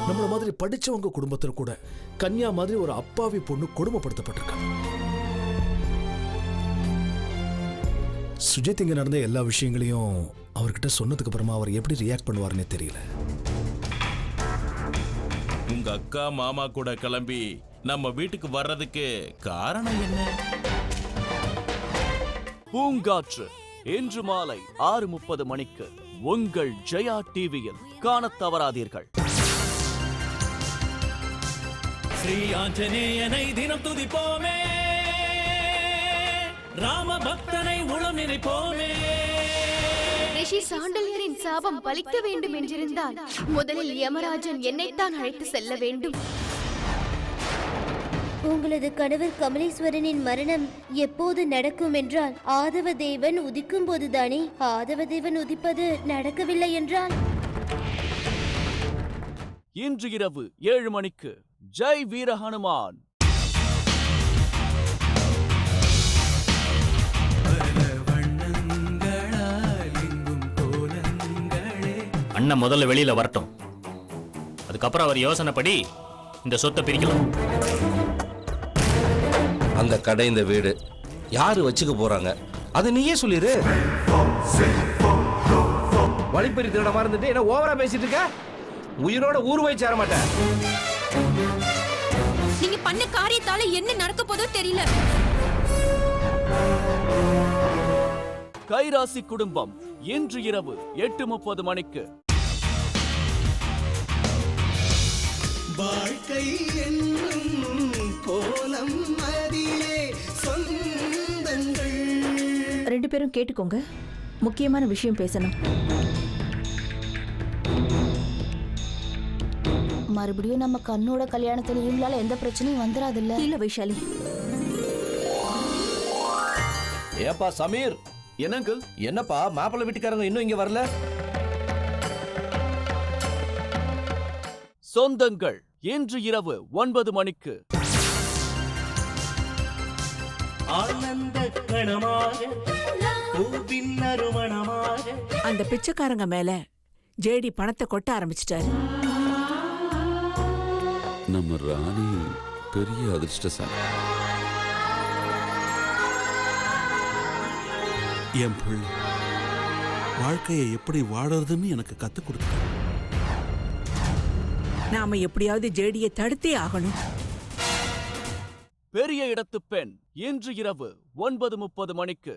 நம்மள மாதிரி படிச்சவங்க குடும்பத்துல கூட கன்யா மாதிரி ஒரு அப்பாவி பொண்ணு கொடுமைப்படுத்தப்பட்டிருக்காங்க. சுஜித் இங்க நடந்த எல்லா விஷயங்களையும் அவர்கிட்ட சொன்னதுக்கு அப்புறமா அவர் எப்படி ரியாக்ட் பண்ணுவாருன்னே தெரியல. உங்க அக்கா மாமா கூட கிளம்பி நம்ம வீட்டுக்கு வர்றதுக்கு காரணம் என்ன? பூங்காற்று இன்று மாலை 6:30 மணிக்கு உங்கள் ஜெயா டிவியில் காணத் தவறாதீர்கள். ஸ்ரீ ஆஞ்சநேயனை தினம் துதிப்போமே, ராம பக்தனை உளம் நினைப்போமே. ரிஷி சாண்டல்யரின் சாபம் பலிக்க வேண்டும் என்றிருந்தால் முதலில் யமராஜன் என்னைத்தான் அழைத்து செல்ல வேண்டும். உங்களது கணவர் கமலேஸ்வரனின் மரணம் எப்போது நடக்கும் என்றால் ஆதவ தேவன் உதிக்கும் போதுதானே. ஆதவ தேவன் உதிப்பது நடக்கவில்லை என்றால் இன்று இரவு 7 மணிக்கு ஜெய் வீர ஹனுமான். அண்ணன் முதல்ல வெளியில வரட்டும், அதுக்கப்புறம் அவர் யோசனைப்படி இந்த சொத்தை பிரிக்கலாம். அந்த கடை இந்த வீடு யாரு வச்சுக்க போறாங்க அது நீயே சொல்லிரு. வழிப்பறி திருடமா இருந்துட்டு என்ன ஓவரா பேசிட்டு இருக்க? உயிரோட ஊர் போய் சேர மாட்டேன். நீங்க பண்ண காரியத்தால என்ன நடக்க போதோ தெரியல. கைராசி குடும்பம் இன்று இரவு 8:30 மணிக்கு. வாழ்க்கை என்னும் கோலம் அதிலே சொந்தங்கள். 2 பேரும் கேட்டுக்கோங்க, முக்கியமான விஷயம் பேசணும். மறுபடியும் நம்ம கண்ணோட கல்யாணத்துல இவங்களால எந்த பிரச்சனையும் வந்துடாதுல்ல? இல்ல வைஷாலி. ஏப்பா சமீர், என்னங்கள்? என்னப்பா மாப்பிள்ளை வீட்டுக்காரங்க இன்னும் இங்க வரல? சொந்தங்கள் இன்று இரவு 9 மணிக்கு. ஆனந்த கணமாக பூவின் நறுமணமாக. அந்த பிச்சைக்காரங்க மேல ஜேடி பணத்தை கொட்ட ஆரம்பிச்சிட்டாரு. நம்ம ராணி பெரிய அதிர்ஷ்டசாலி. என் பிள்ளை வாழ்க்கையை எப்படி வாழறதுன்னு எனக்கு கத்துக் கொடுத்த. நாம எப்படியாவது ஜேடியை தடுத்தே ஆகணும். பெரிய இடத்து பெண் இன்று இரவு 9:30 மணிக்கு.